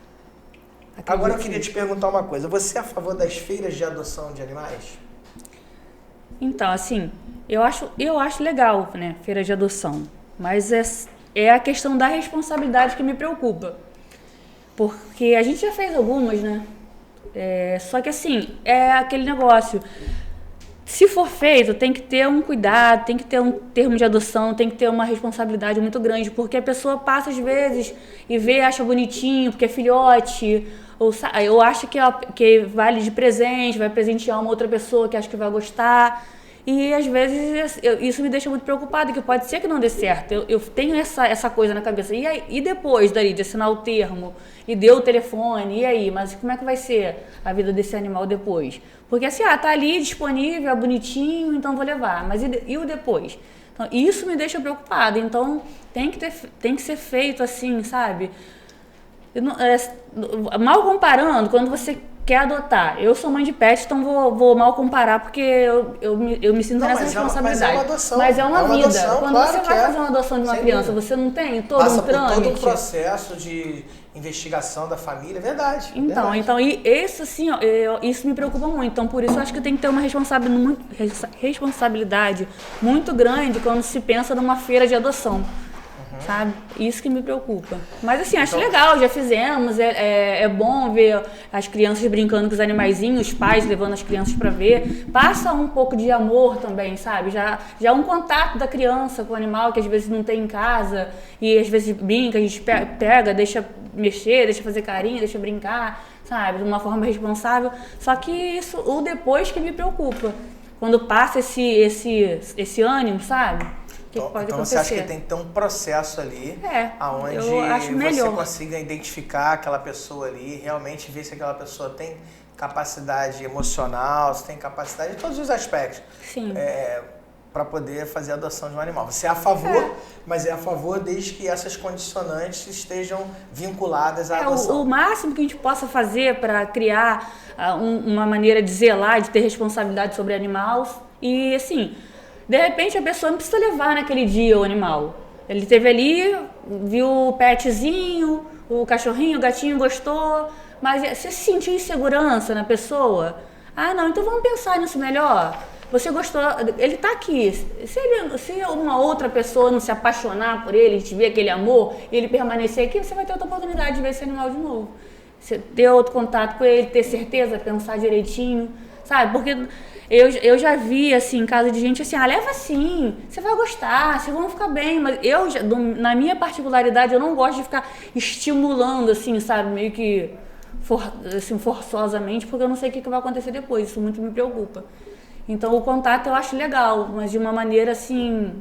Agora eu queria te perguntar uma coisa. Você é a favor das feiras de adoção de animais? Então, assim, eu acho legal, né, feira de adoção. Mas é a questão da responsabilidade que me preocupa. Porque a gente já fez algumas, né? Só que assim, é aquele negócio. Se for feito, tem que ter um cuidado, tem que ter um termo de adoção, tem que ter uma responsabilidade muito grande, porque a pessoa passa às vezes e vê, acha bonitinho, porque é filhote, ou acha que vale de presente, vai presentear uma outra pessoa que acha que vai gostar. E às vezes isso me deixa muito preocupada, que pode ser que não dê certo. Eu tenho essa coisa na cabeça. E depois dali de assinar o termo e deu o telefone, e aí? Mas como é que vai ser a vida desse animal depois? Porque assim, tá ali disponível, é bonitinho, então vou levar. Mas e o depois? Então, isso me deixa preocupada. Então tem que ser feito assim, sabe? Mal comparando, quando você quer adotar. Eu sou mãe de pet, então vou mal comparar, porque eu me sinto nessa responsabilidade. Mas é uma adoção. Mas é uma vida. Adoção, quando claro você vai fazer uma adoção de uma criança, você não tem todo um trâmite. Passa por todo um processo de investigação da família, verdade. Então e isso assim, isso me preocupa muito. Então por isso eu acho que tem que ter uma responsabilidade muito grande quando se pensa numa feira de adoção. Sabe? Isso que me preocupa. Mas assim, acho legal, já fizemos, é bom ver as crianças brincando com os animaizinhos, os pais levando as crianças para ver. Passa um pouco de amor também, sabe? Já um contato da criança com o animal que às vezes não tem em casa e às vezes brinca, a gente pega, deixa mexer, deixa fazer carinho, deixa brincar, sabe? De uma forma responsável. Só que isso, o depois que me preocupa. Quando passa esse ânimo, sabe? Então você acha que tem que ter um processo ali onde você consiga identificar aquela pessoa ali, realmente ver se aquela pessoa tem capacidade emocional, se tem capacidade de todos os aspectos. Sim. Para poder fazer a adoção de um animal. Você é a favor, mas é a favor desde que essas condicionantes estejam vinculadas à adoção. O máximo que a gente possa fazer para criar uma maneira de zelar, de ter responsabilidade sobre animais e assim... De repente a pessoa não precisa levar naquele dia o animal. Ele esteve ali, viu o petzinho, o cachorrinho, o gatinho gostou, mas você sentiu insegurança na pessoa? Ah, não, então vamos pensar nisso melhor. Você gostou, ele tá aqui. Se uma outra pessoa não se apaixonar por ele, tiver aquele amor, e ele permanecer aqui, você vai ter outra oportunidade de ver esse animal de novo. Você ter outro contato com ele, ter certeza, pensar direitinho, sabe? Porque... Eu já vi, assim, caso de gente assim, leva assim, você vai gostar, vocês vão ficar bem, mas na minha particularidade, eu não gosto de ficar estimulando, assim, sabe, meio que forçosamente, porque eu não sei o que vai acontecer depois, isso muito me preocupa. Então, o contato eu acho legal, mas de uma maneira, assim,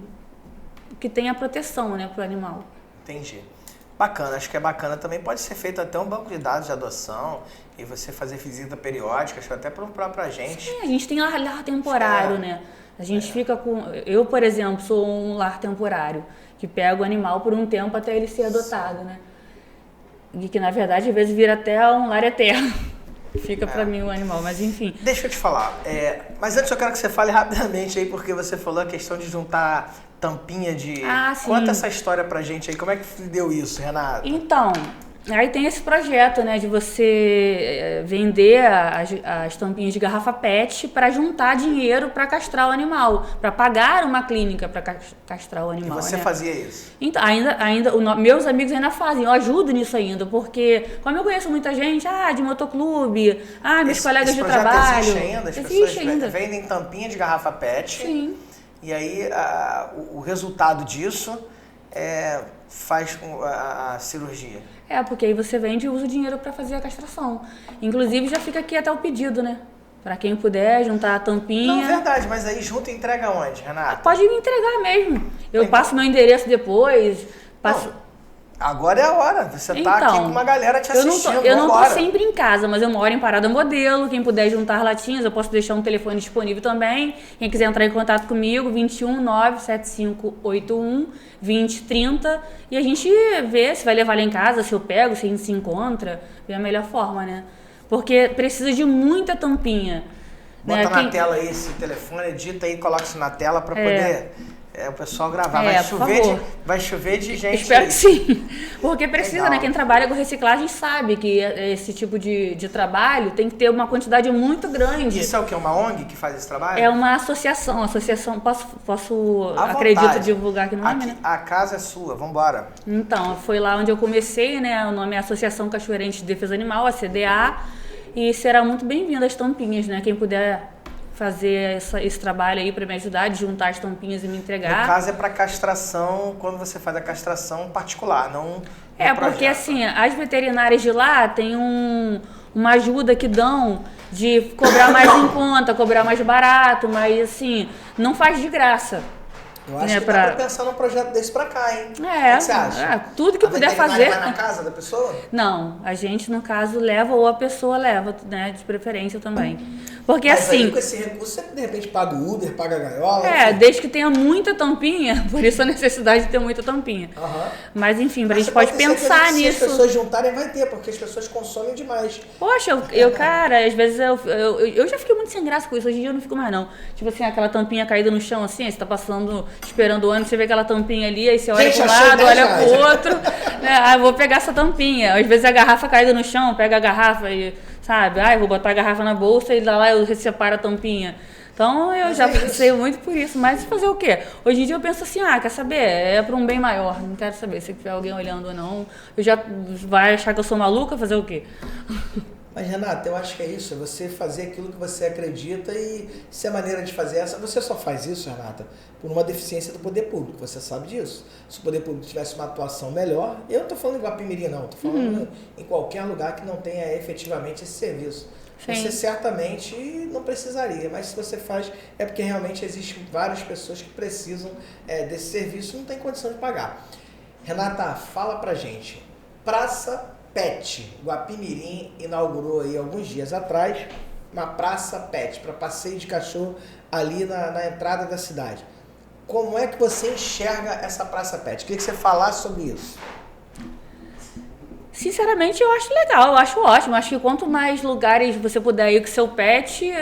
que tenha proteção, né, pro animal. Entendi. Bacana, acho que é bacana. Também pode ser feito até um banco de dados de adoção e você fazer visita periódica, acho que até pra gente. Sim, a gente tem lar temporário, né? A gente fica com... Eu, por exemplo, sou um lar temporário, que pega o animal por um tempo até ele ser adotado, né? E que, na verdade, às vezes vira até um lar eterno. Fica pra mim o animal, mas enfim. Deixa eu te falar, mas antes eu quero que você fale rapidamente aí, porque você falou a questão de juntar tampinha de... Sim. Conta essa história pra gente aí, como é que deu isso, Renata? Então, Aí tem esse projeto, né, de você vender as tampinhas de garrafa PET para juntar dinheiro para castrar o animal, para pagar uma clínica para castrar o animal. E você fazia isso? Então, meus amigos ainda fazem, eu ajudo nisso ainda, porque como eu conheço muita gente, de motoclube, meus colegas de trabalho. Existe ainda? As pessoas vendem tampinha de garrafa PET. Sim. E aí o resultado disso faz com a cirurgia. Porque aí você vende e usa o dinheiro para fazer a castração. Inclusive já fica aqui até o pedido, né? Para quem puder juntar a tampinha. Não, verdade, mas aí junta e entrega onde, Renata? Pode me entregar mesmo. Eu passo meu endereço depois. Agora é a hora. Você tá aqui com uma galera te assistindo. Eu não tô sempre em casa, mas eu moro em Parada Modelo. Quem puder juntar latinhas, eu posso deixar um telefone disponível também. Quem quiser entrar em contato comigo, 21 97581 2030. E a gente vê se vai levar lá em casa, se eu pego, se a gente se encontra. Vê a melhor forma, né? Porque precisa de muita tampinha. Bota na tela aí esse telefone, edita aí, coloca isso na tela para poder... o pessoal gravar. Vai chover de gente. Espero que sim. Porque precisa, né? Quem trabalha com reciclagem sabe que esse tipo de trabalho tem que ter uma quantidade muito grande. Isso é o que? Uma ONG que faz esse trabalho? É uma associação. Posso acredito, divulgar aqui no nome, né? A casa é sua, vambora. Então, foi lá onde eu comecei, né? O nome é Associação Cachoeirense de Defesa Animal, a CDA. E será muito bem-vindo as tampinhas, né? Quem puder fazer esse trabalho aí para me ajudar, de juntar as tampinhas e me entregar. No caso é para castração, quando você faz a castração particular, não porque assim, as veterinárias de lá têm uma ajuda que dão de cobrar mais em conta, cobrar mais barato, mas assim, não faz de graça. Eu acho que dá pra pensar num projeto desse pra cá, hein? O que você acha? Tudo que puder fazer. Vai na casa da pessoa? Não, a gente, no caso, leva ou a pessoa leva, né? De preferência também. Porque mas assim... Aí, com esse recurso, você de repente paga o Uber, paga a gaiola... desde que tenha muita tampinha, por isso a necessidade de ter muita tampinha. Mas enfim, a gente pode pensar nisso. Se as pessoas juntarem, vai ter, porque as pessoas consomem demais. Poxa, cara, às vezes eu já fiquei muito sem graça com isso, hoje em dia eu não fico mais não. Tipo assim, aquela tampinha caída no chão assim, aí você tá passando, esperando o ônibus, você vê aquela tampinha ali, aí você olha pro lado, olha pro outro, né? Vou pegar essa tampinha. Às vezes a garrafa caída no chão, pega a garrafa e, sabe, vou botar a garrafa na bolsa e lá eu separo a tampinha. Então eu já pensei muito por isso, mas fazer o quê? Hoje em dia eu penso assim, quer saber? É para um bem maior, não quero saber se tiver alguém olhando ou não. Vai achar que eu sou maluca, fazer o quê? Mas, Renata, eu acho que é isso, é você fazer aquilo que você acredita e se a maneira de fazer essa, você só faz isso, Renata, por uma deficiência do poder público, você sabe disso. Se o poder público tivesse uma atuação melhor, eu não estou falando em Guapimirim não, estou falando em qualquer lugar que não tenha efetivamente esse serviço. Sim. Você certamente não precisaria, mas se você faz, é porque realmente existem várias pessoas que precisam desse serviço e não tem condição de pagar. Renata, fala pra gente, Praça Pet, Guapimirim inaugurou aí alguns dias atrás uma praça pet para passeio de cachorro ali na entrada da cidade. Como é que você enxerga essa praça pet? Queria que você falasse sobre isso. Sinceramente, eu acho legal, eu acho ótimo. Acho que quanto mais lugares você puder ir com seu pet,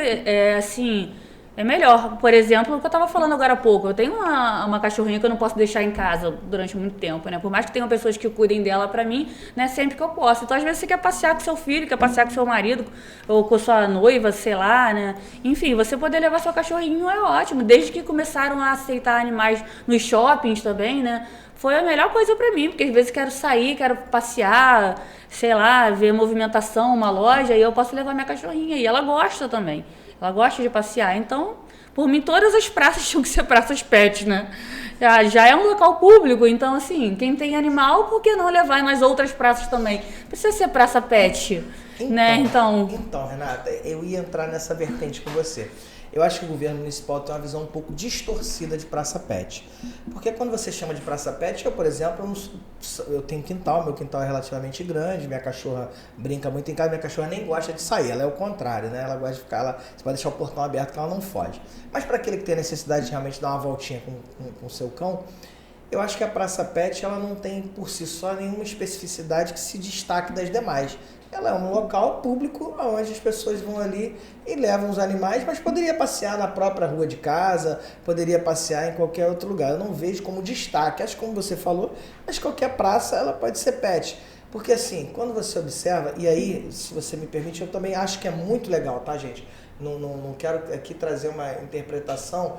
assim, é melhor. Por exemplo, o que eu estava falando agora há pouco, eu tenho uma cachorrinha que eu não posso deixar em casa durante muito tempo, né? Por mais que tenham pessoas que cuidem dela pra mim, né? Sempre que eu posso. Então, às vezes, você quer passear com seu filho, quer passear com seu marido, ou com sua noiva, sei lá, né? Enfim, você poder levar seu cachorrinho é ótimo. Desde que começaram a aceitar animais nos shoppings também, né? Foi a melhor coisa pra mim, porque às vezes quero sair, quero passear, sei lá, ver movimentação, uma loja, e eu posso levar minha cachorrinha. E ela gosta também. Ela gosta de passear. Então, por mim, todas as praças tinham que ser praças pet, né? Já é um local público, então, assim, quem tem animal, por que não levar em mais outras praças também? Precisa ser praça pet, né? Então, Renata, eu ia entrar nessa vertente com você. Eu acho que o governo municipal tem uma visão um pouco distorcida de praça pet. Porque quando você chama de praça pet, eu, por exemplo, eu tenho quintal, meu quintal é relativamente grande, minha cachorra brinca muito em casa, minha cachorra nem gosta de sair, ela é o contrário, né? Ela gosta de ficar, você vai deixar o portão aberto que ela não foge. Mas para aquele que tem a necessidade de realmente dar uma voltinha com o seu cão, eu acho que a praça pet ela não tem por si só nenhuma especificidade que se destaque das demais. Ela é um local público onde as pessoas vão ali e levam os animais, mas poderia passear na própria rua de casa, poderia passear em qualquer outro lugar. Eu não vejo como destaque. Acho que, como você falou, mas qualquer praça ela pode ser pet. Porque assim, quando você observa, e aí, se você me permite, eu também acho que é muito legal, tá, gente? Não quero aqui trazer uma interpretação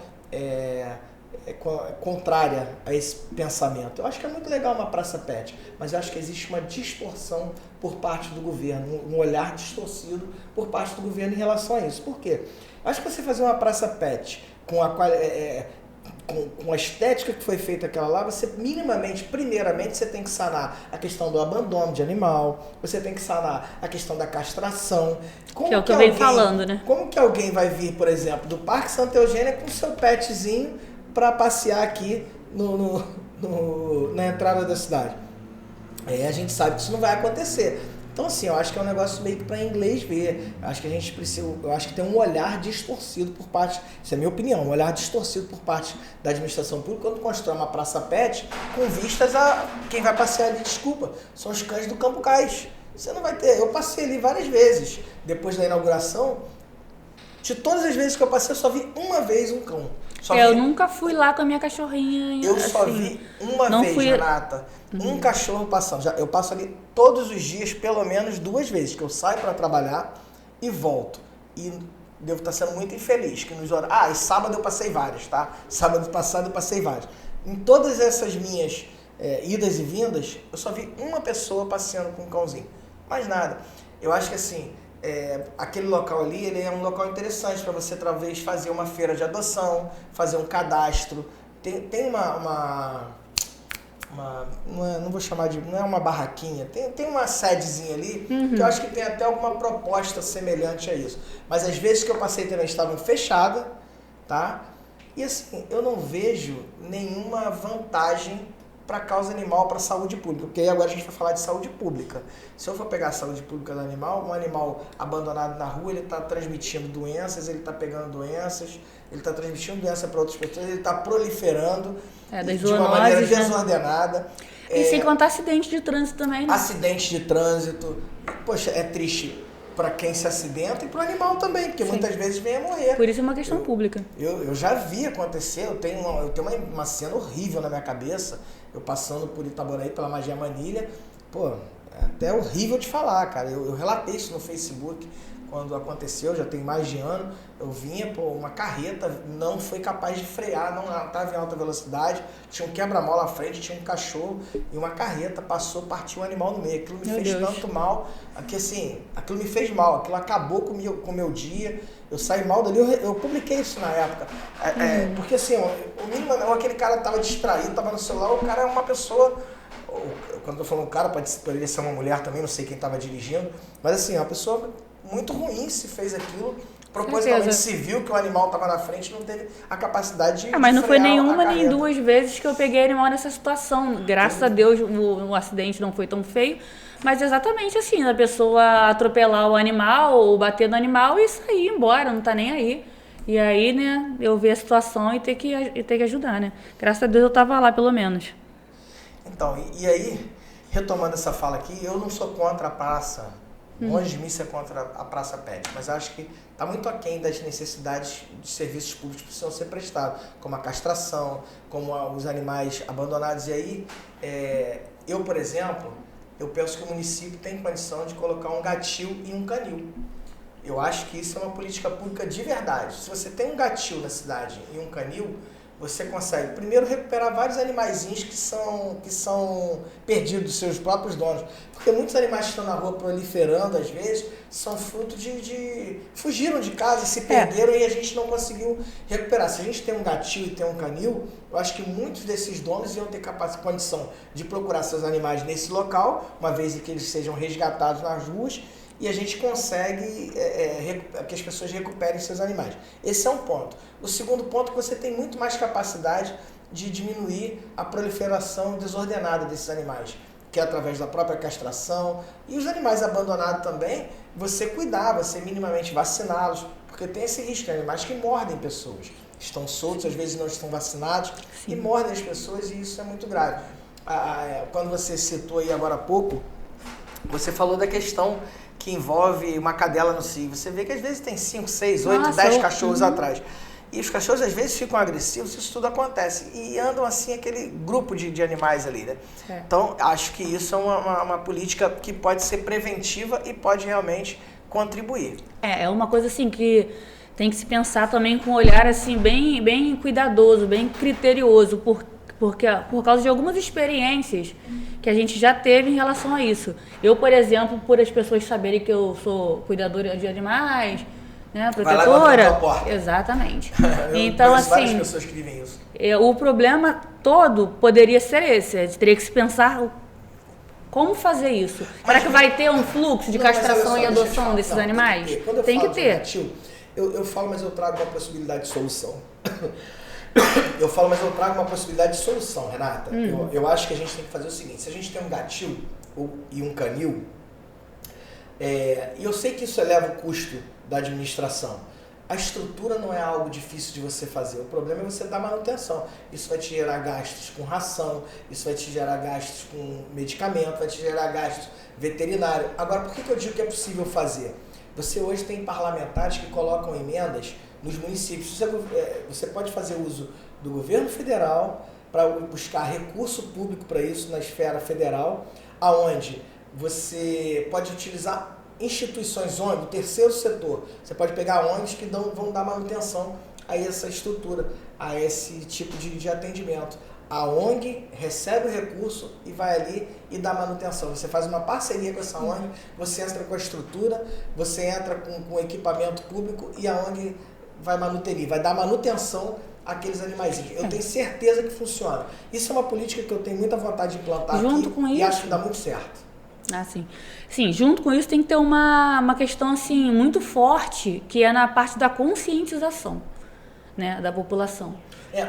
contrária a esse pensamento. Eu acho que é muito legal uma praça pet, mas eu acho que existe uma distorção por parte do governo, um olhar distorcido por parte do governo em relação a isso. Por quê? Eu acho que você fazer uma praça pet com a estética que foi feita aquela lá, você minimamente, primeiramente, você tem que sanar a questão do abandono de animal, você tem que sanar a questão da castração. Que é o que eu venho falando, né? Como que alguém vai vir, por exemplo, do Parque Santa Eugênia com seu petzinho para passear aqui na entrada da cidade? Aí a gente sabe que isso não vai acontecer. Então, assim, eu acho que é um negócio meio que para inglês ver. Eu acho que a gente precisa. Eu acho que tem um olhar distorcido por parte. Isso é a minha opinião, um olhar distorcido por parte da administração pública quando constrói uma praça pet com vistas a quem vai passear ali, desculpa, são os cães do Campo Cais. Você não vai ter. Eu passei ali várias vezes depois da inauguração. De todas as vezes que eu passei, eu só vi uma vez um cão. Eu nunca fui lá com a minha cachorrinha. Eu só vi uma vez, Renata, um cachorro passando. Eu passo ali todos os dias, pelo menos 2 vezes, que eu saio para trabalhar e volto. E devo estar sendo muito infeliz. Que nos horários... e sábado eu passei vários, tá? Sábado passado eu passei vários. Em todas essas minhas idas e vindas, eu só vi uma pessoa passeando com um cãozinho. Mais nada. Eu acho que assim... aquele local ali, ele é um local interessante para você talvez fazer uma feira de adoção, fazer um cadastro. Tem não vou chamar de, não é uma barraquinha, tem uma sedezinha ali, que eu acho que tem até alguma proposta semelhante a isso. Mas às vezes que eu passei também estavam fechadas, tá? E assim, eu não vejo nenhuma vantagem para a causa animal, para a saúde pública, porque aí agora a gente vai falar de saúde pública. Se eu for pegar a saúde pública do animal, um animal abandonado na rua, ele está transmitindo doenças, ele está pegando doenças, ele está transmitindo doença para outras pessoas, ele está proliferando de uma maneira desordenada. E sem contar acidente de trânsito também, né? Acidente de trânsito. Poxa, é triste para quem se acidenta e para o animal também, porque muitas vezes vem a morrer. Por isso é uma questão pública. Eu já vi acontecer, eu tenho uma cena horrível na minha cabeça, eu passando por Itaboraí, pela Magia Manilha, pô, é até horrível de falar, cara. Eu relatei isso no Facebook quando aconteceu, já tem mais de ano. Eu vinha, uma carreta não foi capaz de frear, não estava em alta velocidade, tinha um quebra-mola à frente, tinha um cachorro e uma carreta passou, partiu o animal no meio. Aquilo me fez tanto mal, que assim, aquilo me fez mal, aquilo acabou com o meu dia. Eu saí mal dali, eu publiquei isso na época. Porque assim, o mínimo, aquele cara estava distraído, estava no celular, o cara é uma pessoa, quando eu tô falando cara, poderia ser uma mulher também, não sei quem estava dirigindo, mas assim, uma pessoa muito ruim se fez aquilo, propositalmente se viu que o animal estava na frente e não teve a capacidade de mas não foi nenhuma nem 2 vezes que eu peguei animal nessa situação. Graças a Deus o acidente não foi tão feio. Mas exatamente assim, a pessoa atropelar o animal ou bater no animal e sair embora, não tá nem aí. E aí, né, eu ver a situação e ter que ajudar, né? Graças a Deus eu tava lá, pelo menos. Então, e aí, retomando essa fala aqui, eu não sou contra a praça, longe de mim ser contra a praça pet, mas acho que está muito aquém das necessidades de serviços públicos que precisam ser prestados, como a castração, como os animais abandonados. E aí, eu, por exemplo, eu penso que o município tem condição de colocar um gatil e um canil. Eu acho que isso é uma política pública de verdade. Se você tem um gatil na cidade e um canil, você consegue, primeiro, recuperar vários animaizinhos que são perdidos dos seus próprios donos. Porque muitos animais que estão na rua proliferando, às vezes, são fruto de fugiram de casa, se perderam e a gente não conseguiu recuperar. Se a gente tem um gatil e tem um canil, eu acho que muitos desses donos iam ter condição de procurar seus animais nesse local, uma vez que eles sejam resgatados nas ruas, e a gente consegue que as pessoas recuperem seus animais. Esse é um ponto. O segundo ponto é que você tem muito mais capacidade de diminuir a proliferação desordenada desses animais, que é através da própria castração. E os animais abandonados também, você cuidar, você minimamente vaciná-los, porque tem esse risco de animais que mordem pessoas. Estão soltos, às vezes não estão vacinados, e mordem as pessoas, e isso é muito grave. Quando você citou aí agora há pouco, você falou da questão que envolve uma cadela no cio. Você vê que às vezes tem 5, 6, 8, 10 cachorros atrás. E os cachorros às vezes ficam agressivos, isso tudo acontece. E andam assim aquele grupo de animais ali, né? Então, acho que isso é uma política que pode ser preventiva e pode realmente contribuir. É uma coisa assim que tem que se pensar também com um olhar assim bem cuidadoso, bem criterioso, porque por causa de algumas experiências que a gente já teve em relação a isso. Eu, por exemplo, por as pessoas saberem que eu sou cuidadora de animais, né, protetora. Vai lá bater na porta. Exatamente. Eu então, conheço várias assim, pessoas que vivem isso. O problema todo poderia ser esse. A gente teria que se pensar como fazer isso. Será que vai ter um fluxo de castração e adoção desses animais? Tem que ter. Eu falo, mas eu trago uma possibilidade de solução. Renata. Eu acho que a gente tem que fazer o seguinte: se a gente tem um gatil e um canil, e eu sei que isso eleva o custo da administração. A estrutura não é algo difícil de você fazer. O problema é você dar manutenção. Isso vai te gerar gastos com ração, isso vai te gerar gastos com medicamento, vai te gerar gastos veterinário. Agora, por que eu digo que é possível fazer? Você hoje tem parlamentares que colocam emendas nos municípios. Você pode fazer uso do governo federal para buscar recurso público para isso na esfera federal, aonde você pode utilizar instituições ONG, do terceiro setor. Você pode pegar ONGs que vão dar manutenção a essa estrutura, a esse tipo de atendimento. A ONG recebe o recurso e vai ali e dá manutenção. Você faz uma parceria com essa ONG, você entra com a estrutura, você entra com o equipamento público e a ONG vai manutenir, vai dar manutenção àqueles animaizinhos. Eu tenho certeza que funciona. Isso é uma política que eu tenho muita vontade de implantar junto aqui com e isso, acho que dá muito certo. Sim, junto com isso tem que ter uma questão assim, muito forte, que é na parte da conscientização, né, da população.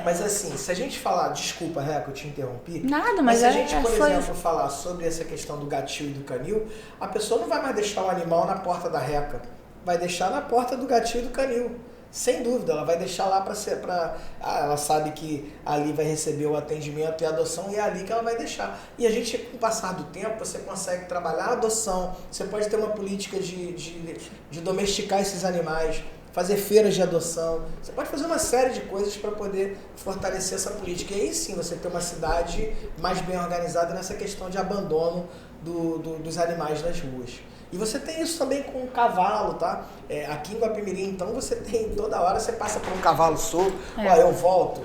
Mas assim, se a gente falar, desculpa, Reca, eu te interrompi. Nada, mas se a gente, por exemplo, falar sobre essa questão do gatil e do canil, a pessoa não vai mais deixar o animal na porta da Reca, vai deixar na porta do gatil e do canil. Sem dúvida, ela vai deixar lá ela sabe que ali vai receber o atendimento e a adoção e é ali que ela vai deixar. E a gente, com o passar do tempo, você consegue trabalhar a adoção, você pode ter uma política de domesticar esses animais, fazer feiras de adoção, você pode fazer uma série de coisas para poder fortalecer essa política. E aí sim você ter uma cidade mais bem organizada nessa questão de abandono dos animais nas ruas. E você tem isso também com o cavalo, tá? Aqui em Guapimirim, então, você tem, toda hora você passa por um cavalo solto. Eu volto,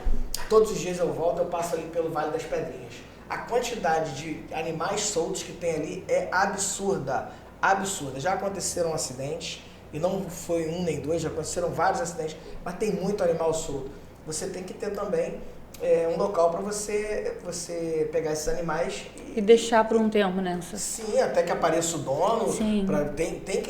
todos os dias eu passo ali pelo Vale das Pedrinhas. A quantidade de animais soltos que tem ali é absurda, absurda. Já aconteceram acidentes, e não foi um nem dois, já aconteceram vários acidentes, mas tem muito animal solto. Você tem que ter também um local para você pegar esses animais e deixar por um tempo, né? Sim, até que apareça o dono. Sim.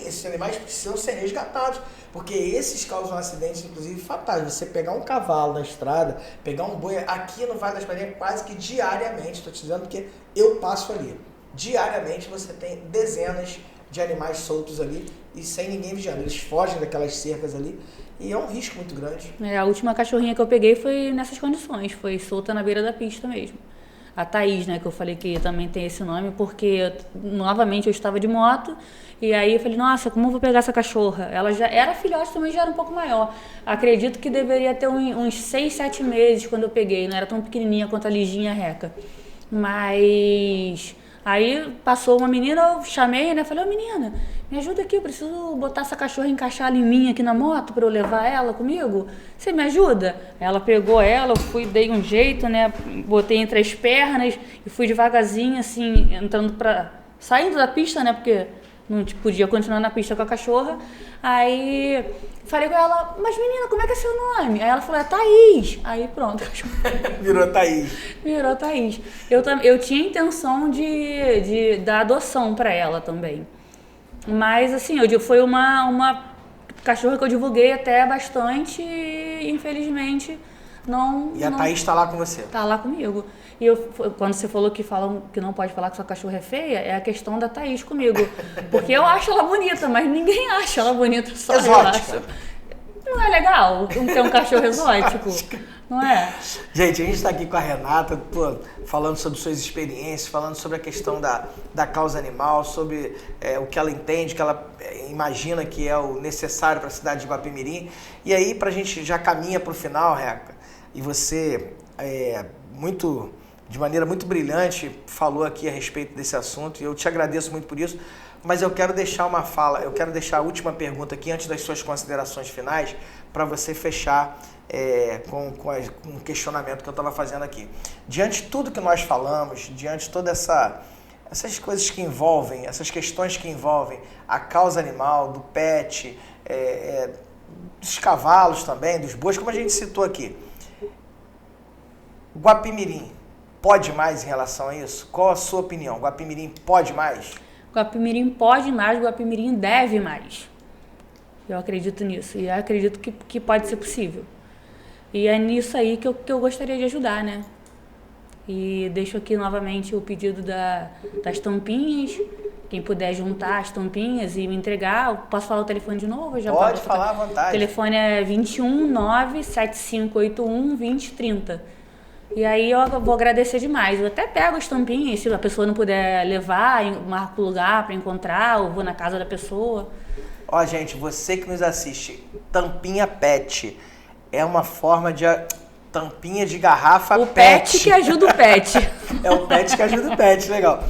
Esses animais precisam ser resgatados, porque esses causam acidentes, inclusive, fatais. Você pegar um cavalo na estrada, pegar um boi, aqui no Vale das Pedrinhas, quase que diariamente, estou te dizendo porque eu passo ali. Diariamente você tem dezenas de animais soltos ali e sem ninguém vigiando. Eles fogem daquelas cercas ali. E é um risco muito grande. A última cachorrinha que eu peguei foi nessas condições, foi solta na beira da pista mesmo. A Thaís, né, que eu falei que também tem esse nome, porque novamente eu estava de moto, e aí eu falei, nossa, como eu vou pegar essa cachorra? Ela já era filhote, também já era um pouco maior. Acredito que deveria ter uns 6, 7 meses quando eu peguei, não era tão pequenininha quanto a Liginha Reca. Mas aí passou uma menina, eu chamei, né, falei, menina, me ajuda aqui, eu preciso botar essa cachorra, encaixar em mim aqui na moto para eu levar ela comigo. Você me ajuda? Ela pegou ela, eu dei um jeito, né? Botei entre as pernas e fui devagarzinho, assim, saindo da pista, né? Porque não podia continuar na pista com a cachorra. Aí falei com ela, mas menina, como é que é seu nome? Aí ela falou, é Thaís. Aí pronto. Virou Thaís. Virou Thaís. Eu tinha intenção de dar adoção para ela também. Mas, assim, foi uma cachorra que eu divulguei até bastante e, infelizmente, não... E a Thaís tá lá com você? Tá lá comigo. E quando você falou que falam que não pode falar que sua cachorra é feia, é a questão da Thaís comigo. Porque eu acho ela bonita, mas ninguém acha ela bonita, só eu acho. Não é legal ter um cachorro exótico? Não é? Gente, a gente está aqui com a Renata, pô, falando sobre suas experiências, falando sobre a questão da causa animal, sobre o que ela entende, que ela imagina que é o necessário para a cidade de Guapimirim. E aí, para a gente já caminha para o final, Reca, e você, de maneira muito brilhante, falou aqui a respeito desse assunto, e eu te agradeço muito por isso, mas eu quero deixar eu quero deixar a última pergunta aqui, antes das suas considerações finais, para você fechar com o questionamento que eu estava fazendo aqui. Diante de tudo que nós falamos, diante de todas essas coisas que envolvem, essas questões que envolvem a causa animal, do pet, dos cavalos também, dos bois, como a gente citou aqui, Guapimirim pode mais em relação a isso? Qual a sua opinião? Guapimirim pode mais? Guapimirim pode mais, Guapimirim deve mais. Eu acredito nisso e eu acredito que pode ser possível. E é nisso aí que eu gostaria de ajudar, né? E deixo aqui novamente o pedido das tampinhas. Quem puder juntar as tampinhas e me entregar, posso falar o telefone de novo? Pode falar à vontade. O telefone é 21 97581 2030. E aí eu vou agradecer demais. Eu até pego as tampinhas, se a pessoa não puder levar, marco o lugar para encontrar, ou vou na casa da pessoa. Ó, gente, você que nos assiste, tampinha pet é uma forma de tampinha de garrafa o pet que ajuda o pet. É o pet que ajuda o pet, legal.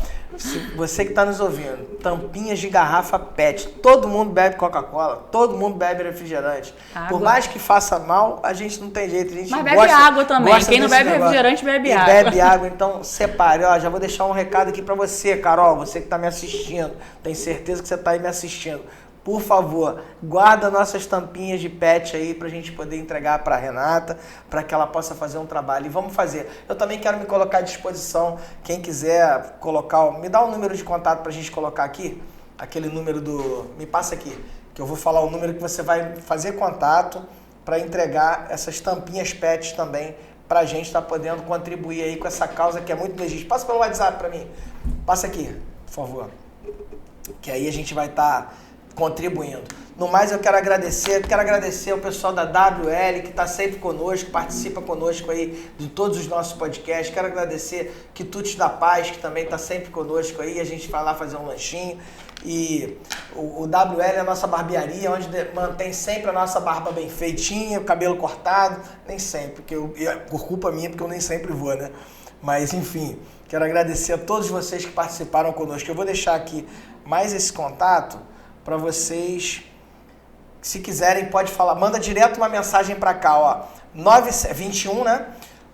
Você que está nos ouvindo, tampinhas de garrafa pet. Todo mundo bebe Coca-Cola, todo mundo bebe refrigerante. Água. Por mais que faça mal, a gente não tem jeito. A gente Mas bebe água também. Quem não bebe refrigerante, bebe água. Bebe água, então separe. Ó, já vou deixar um recado aqui para você, Carol, você que está me assistindo. Tenho certeza que você está aí me assistindo. Por favor, guarda nossas tampinhas de pet aí pra gente poder entregar pra Renata, para que ela possa fazer um trabalho. E vamos fazer. Eu também quero me colocar à disposição. Quem quiser colocar, me dá um número de contato pra gente colocar aqui. Aquele número me passa aqui, que eu vou falar o número que você vai fazer contato para entregar essas tampinhas pet também pra gente estar podendo contribuir aí com essa causa que é muito legítima. Passa pelo WhatsApp pra mim. Passa aqui, por favor. Que aí a gente vai estar contribuindo. No mais, eu quero agradecer ao pessoal da WL, que está sempre conosco, participa conosco aí de todos os nossos podcasts. Quero agradecer Quitutes da Paz, que também está sempre conosco aí. A gente vai lá fazer um lanchinho. E o WL é a nossa barbearia, onde mantém sempre a nossa barba bem feitinha, o cabelo cortado. Nem sempre, por culpa minha, porque eu nem sempre vou, né? Mas, enfim, quero agradecer a todos vocês que participaram conosco. Eu vou deixar aqui mais esse contato para vocês, se quiserem, pode falar, manda direto uma mensagem para cá, ó, 21, né?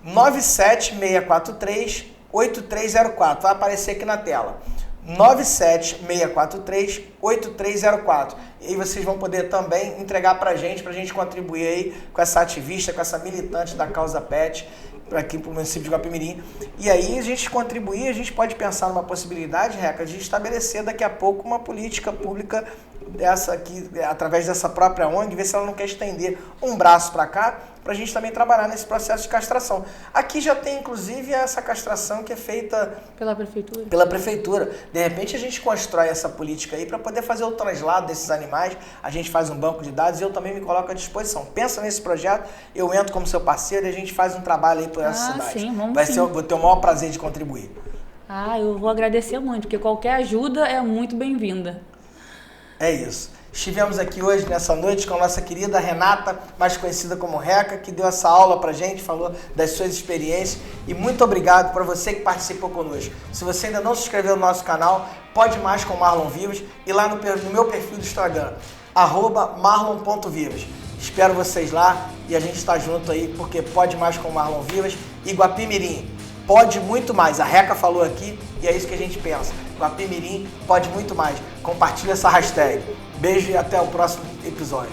97643 8304, vai aparecer aqui na tela. 97643 8304. E aí vocês vão poder também entregar pra gente contribuir aí com essa ativista, com essa militante da causa pet, aqui para o município de Guapimirim. E aí a gente contribuir, a gente pode pensar numa possibilidade, Reca, de estabelecer daqui a pouco uma política pública dessa aqui, através dessa própria ONG, ver se ela não quer estender um braço para cá, para a gente também trabalhar nesse processo de castração. Aqui já tem, inclusive, essa castração que é feita pela prefeitura. De repente, a gente constrói essa política aí para poder fazer o translado desses animais. A gente faz um banco de dados e eu também me coloco à disposição. Pensa nesse projeto, eu entro como seu parceiro e a gente faz um trabalho aí por essa cidade. Sim, vamos vou ter o maior prazer de contribuir. Eu vou agradecer muito, porque qualquer ajuda é muito bem-vinda. É isso. Estivemos aqui hoje, nessa noite, com a nossa querida Renata, mais conhecida como Reca, que deu essa aula pra gente, falou das suas experiências. E muito obrigado para você que participou conosco. Se você ainda não se inscreveu no nosso canal, Pode Mais com Marlon Vivas, e lá no meu perfil do Instagram, @marlon.vivas. Espero vocês lá e a gente está junto aí, porque Pode Mais com Marlon Vivas e Guapimirim pode muito mais. A Reca falou aqui e é isso que a gente pensa. Guapimirim pode muito mais. Compartilha essa hashtag. Beijo e até o próximo episódio.